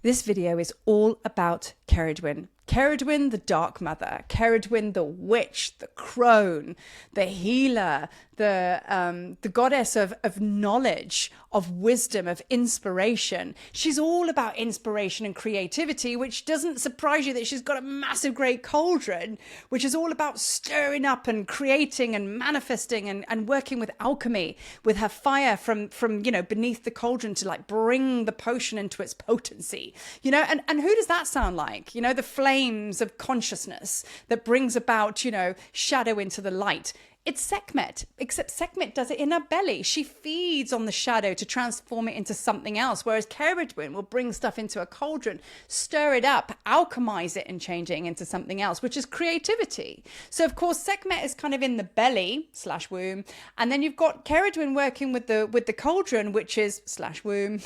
This video is all about Keridwen. Keridwen, the Dark Mother, Keridwen, the witch, the crone, the healer, the goddess of knowledge, of wisdom, of inspiration. She's all about inspiration and creativity, which doesn't surprise you that she's got a massive great cauldron, which is all about stirring up and creating and manifesting and working with alchemy, with her fire from beneath the cauldron to like bring the potion into its potency, and who does that sound like? The flames of consciousness that brings about, shadow into the light. It's Sept, except Sept does it in her belly. She feeds on the shadow to transform it into something else, whereas Keridwen will bring stuff into a cauldron, stir it up, alchemize it and change it into something else, which is creativity. So, of course, Sept is kind of in the belly / womb, and then you've got Keridwen working with the cauldron, which is / womb. Do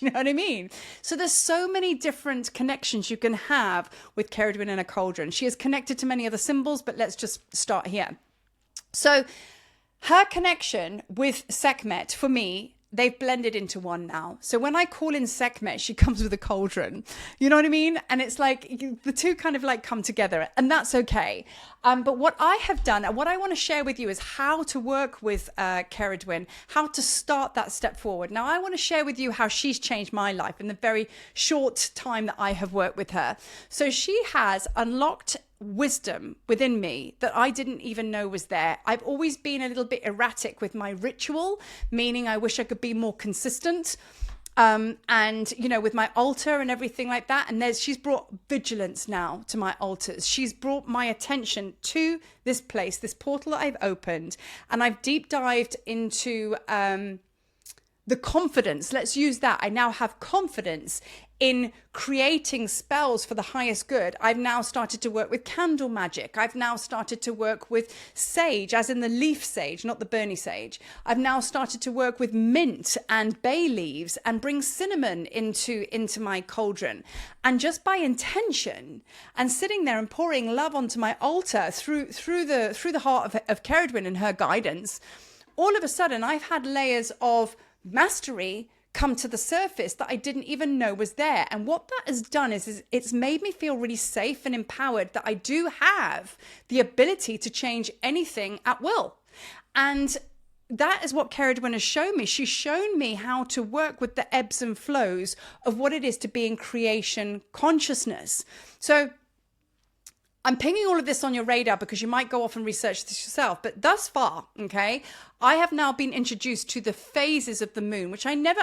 you know what I mean? So there's so many different connections you can have with Keridwen and a cauldron. She is connected to many other symbols, but let's just start here. So her connection with Sept, for me, they've blended into one now. So when I call in Sept, she comes with a cauldron. You know what I mean? And it's like the two kind of like come together, and that's okay. But what I have done and what I want to share with you is how to work with Keridwen, how to start that step forward. Now, I want to share with you how she's changed my life in the very short time that I have worked with her. So she has unlocked wisdom within me that I didn't even know was there. I've always been a little bit erratic with my ritual, meaning I wish I could be more consistent. And with my altar and everything like that. And she's brought vigilance now to my altars. She's brought my attention to this place, this portal that I've opened, and I've deep dived into the confidence. Let's use that. I now have confidence in creating spells for the highest good. I've now started to work with candle magic. I've now started to work with sage, as in the leaf sage, not the Bernie sage. I've now started to work with mint and bay leaves and bring cinnamon into my cauldron. And just by intention and sitting there and pouring love onto my altar through the heart of Keridwen and her guidance, all of a sudden I've had layers of mastery come to the surface that I didn't even know was there. And what that has done is it's made me feel really safe and empowered that I do have the ability to change anything at will. And that is what Keridwen has shown me. She's shown me how to work with the ebbs and flows of what it is to be in creation consciousness. So I'm pinging all of this on your radar because you might go off and research this yourself. But thus far, okay, I have now been introduced to the phases of the moon, which I know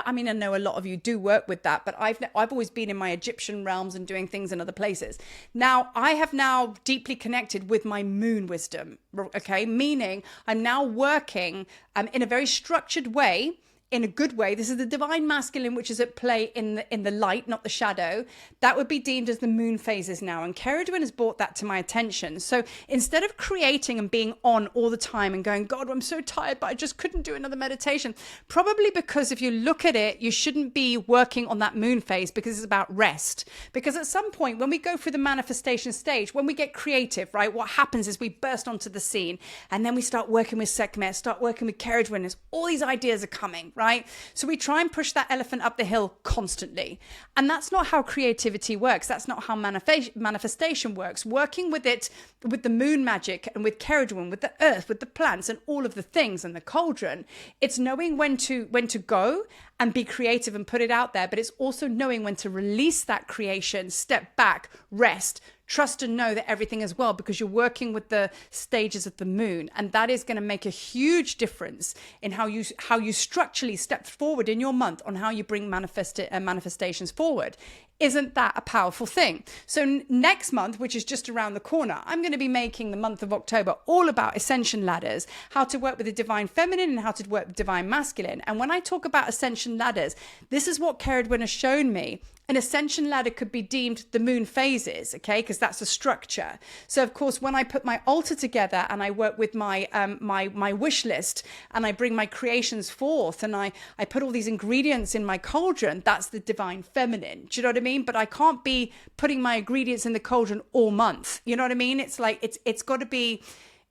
a lot of you do work with that, but I've always been in my Egyptian realms and doing things in other places. Now, I have now deeply connected with my moon wisdom, okay, meaning I'm now working in a very structured way, in a good way. This is the divine masculine, which is at play in the light, not the shadow. That would be deemed as the moon phases now. And Keridwen has brought that to my attention. So instead of creating and being on all the time and going, God, I'm so tired, but I just couldn't do another meditation. Probably because if you look at it, you shouldn't be working on that moon phase because it's about rest. Because at some point, when we go through the manifestation stage, when we get creative, right, what happens is we burst onto the scene and then we start working with Sept, start working with Keridwen, as all these ideas are coming, right? So we try and push that elephant up the hill constantly. And that's not how creativity works. That's not how manifestation works. Working with it, with the moon magic and with Keridwen, with the earth, with the plants and all of the things and the cauldron, it's knowing when to go and be creative and put it out there. But it's also knowing when to release that creation, step back, rest, trust and know that everything is well, because you're working with the stages of the moon. And that is going to make a huge difference in how you structurally step forward in your month on how you bring manifestations forward. Isn't that a powerful thing? So next month, which is just around the corner, I'm going to be making the month of October all about ascension ladders, how to work with the divine feminine and how to work with divine masculine. And when I talk about ascension ladders, this is what Keridwen has shown me. An ascension ladder could be deemed the moon phases, okay, because that's a structure. So, of course, when I put my altar together and I work with my my wish list and I bring my creations forth and I put all these ingredients in my cauldron, that's the divine feminine. Do you know what I mean? But I can't be putting my ingredients in the cauldron all month. You know what I mean? It's like it's got to be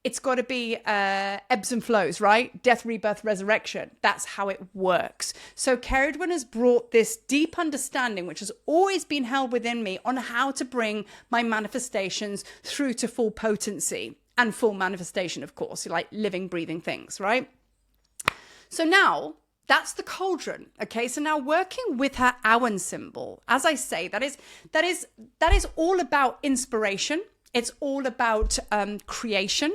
it's got to be ebbs and flows, right? Death, rebirth, resurrection. That's how it works. So Keridwen has brought this deep understanding, which has always been held within me, on how to bring my manifestations through to full potency and full manifestation, of course, like living, breathing things, right? So now that's the cauldron. Okay. So now working with her Awen symbol, as I say, that is all about inspiration. It's all about creation.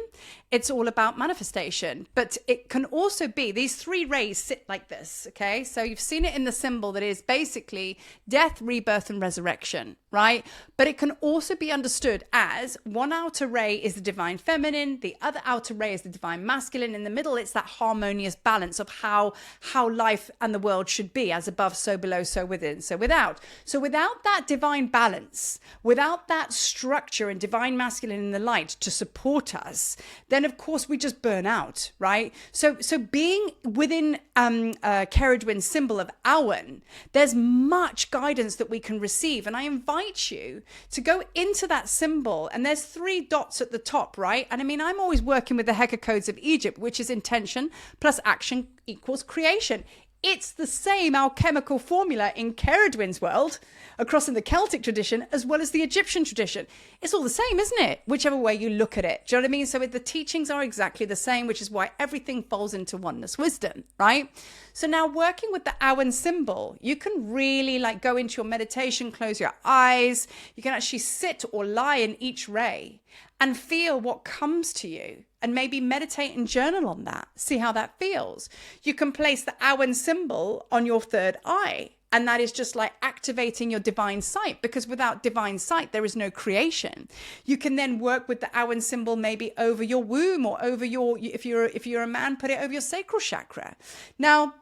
It's all about manifestation. But it can also be, these three rays sit like this, okay? So you've seen it in the symbol that is basically death, rebirth, and resurrection, right? But it can also be understood as one outer ray is the divine feminine, the other outer ray is the divine masculine. In the middle, it's that harmonious balance of how life and the world should be, as above, so below, so within, so without. So without that divine balance, without that structure and divine masculine in the light to support us, then of course we just burn out, right? So being within Keridwen's symbol of Awen, there's much guidance that we can receive. And I invite you to go into that symbol, and there's 3 dots at the top, right? And I mean, I'm always working with the Heka codes of Egypt, which is intention plus action equals creation. It's the same alchemical formula in Keridwen's world, across in the Celtic tradition, as well as the Egyptian tradition. It's all the same, isn't it? Whichever way you look at it. Do you know what I mean? So the teachings are exactly the same, which is why everything falls into oneness wisdom, right? So now working with the Awen symbol, you can really like go into your meditation, close your eyes. You can actually sit or lie in each ray and feel what comes to you, and maybe meditate and journal on that. See how that feels. You can place the Awen symbol on your third eye, and that is just like activating your divine sight, because without divine sight, there is no creation. You can then work with the Awen symbol maybe over your womb, or over your, if you're a man, put it over your sacral chakra. Now,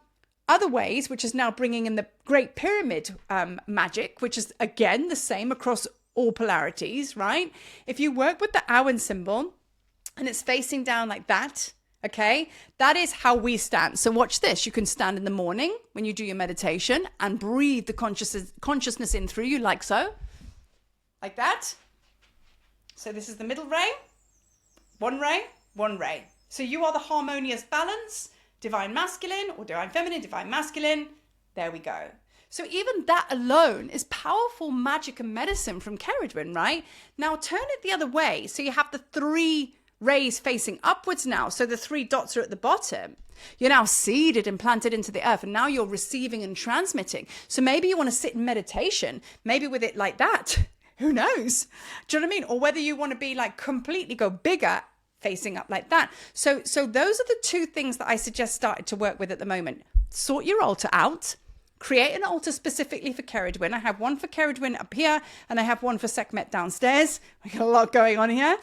other ways, which is now bringing in the Great Pyramid magic, which is again the same across all polarities, right? If you work with the Awen symbol and it's facing down like that, okay, that is how we stand. So watch this. You can stand in the morning when you do your meditation and breathe the consciousness in through you, like so, like that. So this is the middle ray, one ray, one ray. So you are the harmonious balance, divine masculine or divine feminine, divine masculine. There we go. So even that alone is powerful magic and medicine from Keridwen, right? Now turn it the other way. So you have the 3 rays facing upwards now. So the 3 dots are at the bottom. You're now seeded and planted into the earth, and now you're receiving and transmitting. So maybe you want to sit in meditation, maybe with it like that. Who knows? Do you know what I mean? Or whether you want to be like completely go bigger, facing up like that. So those are the 2 things that I suggest starting to work with at the moment. Sort your altar out. Create an altar specifically for Keridwen. I have one for Keridwen up here, and I have one for Sept downstairs. I got a lot going on here,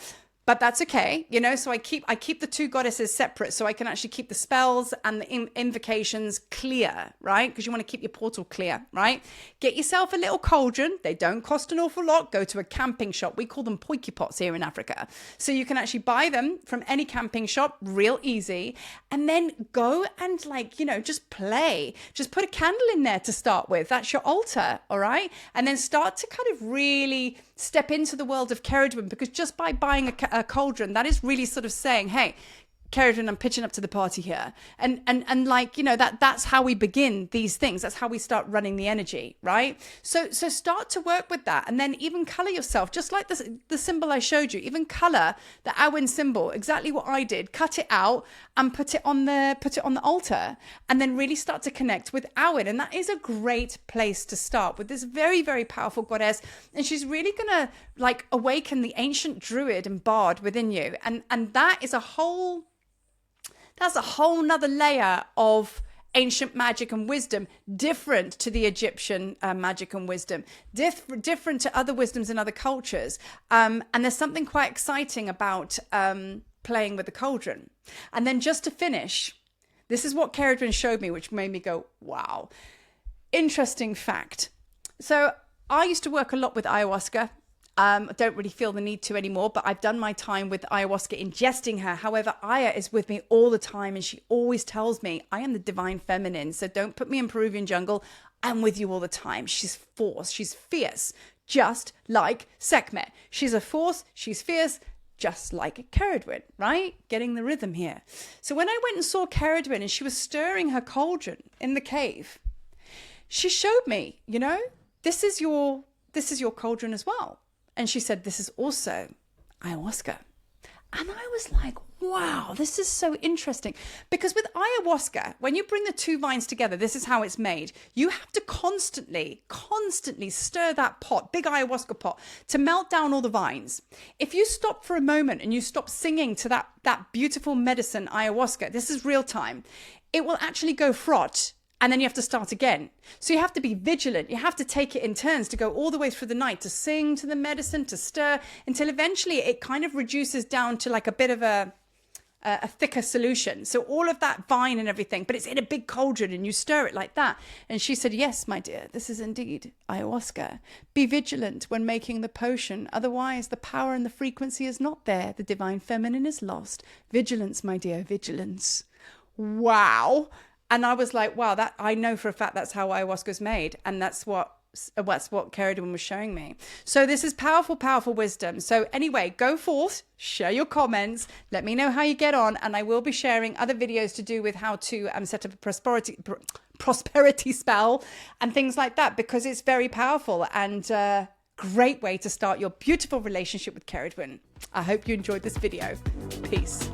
but that's okay, you know. So I keep the 2 goddesses separate, so I can actually keep the spells and the invocations clear, right? Because you want to keep your portal clear, right? Get yourself a little cauldron. They don't cost an awful lot. Go to a camping shop. We call them poiki pots here in Africa. So you can actually buy them from any camping shop, real easy. And then go and like, you know, just play. Just put a candle in there to start with. That's your altar, all right? And then start to kind of really step into the world of Keridwen, because just by buying a cauldron, that is really sort of saying, hey, Keridwen, I'm pitching up to the party here. And like, you know, that's how we begin these things. That's how we start running the energy, right? So start to work with that, and then even color yourself, just like the symbol I showed you. Even color the Awen symbol, exactly what I did. Cut it out and put it on the altar, and then really start to connect with Awen. And that is a great place to start with this very, very powerful goddess. And she's really gonna like awaken the ancient druid and bard within you. And that is that's a whole nother layer of ancient magic and wisdom, different to the Egyptian magic and wisdom, different to other wisdoms in other cultures. And there's something quite exciting about playing with the cauldron. And then just to finish, this is what Keridwen showed me, which made me go, wow. Interesting fact. So I used to work a lot with ayahuasca. I don't really feel the need to anymore, but I've done my time with ayahuasca, ingesting her. However, Aya is with me all the time, and she always tells me, I am the divine feminine, so don't put me in Peruvian jungle. I'm with you all the time. She's force. She's fierce, just like Sekhmet. She's a force. She's fierce, just like Keridwen, right? Getting the rhythm here. So when I went and saw Keridwen and she was stirring her cauldron in the cave, she showed me, you know, this is your cauldron as well. And she said, this is also ayahuasca. And I was like, wow, this is so interesting. Because with ayahuasca, when you bring the two vines together, this is how it's made. You have to constantly stir that pot, big ayahuasca pot, to melt down all the vines. If you stop for a moment and you stop singing to that beautiful medicine, ayahuasca, this is real time, it will actually go fraught. And then you have to start again. So you have to be vigilant. You have to take it in turns to go all the way through the night, to sing to the medicine, to stir, until eventually it kind of reduces down to like a bit of a thicker solution. So all of that vine and everything, but it's in a big cauldron and you stir it like that. And she said, yes, my dear, this is indeed ayahuasca. Be vigilant when making the potion. Otherwise, the power and the frequency is not there. The divine feminine is lost. Vigilance, my dear, vigilance. Wow. And I was like, wow, that I know for a fact that's how ayahuasca is made. And that's what Keridwen was showing me. So this is powerful, powerful wisdom. So anyway, go forth, share your comments, let me know how you get on. And I will be sharing other videos to do with how to set up a prosperity spell and things like that, because it's very powerful and great way to start your beautiful relationship with Keridwen. I hope you enjoyed this video. Peace.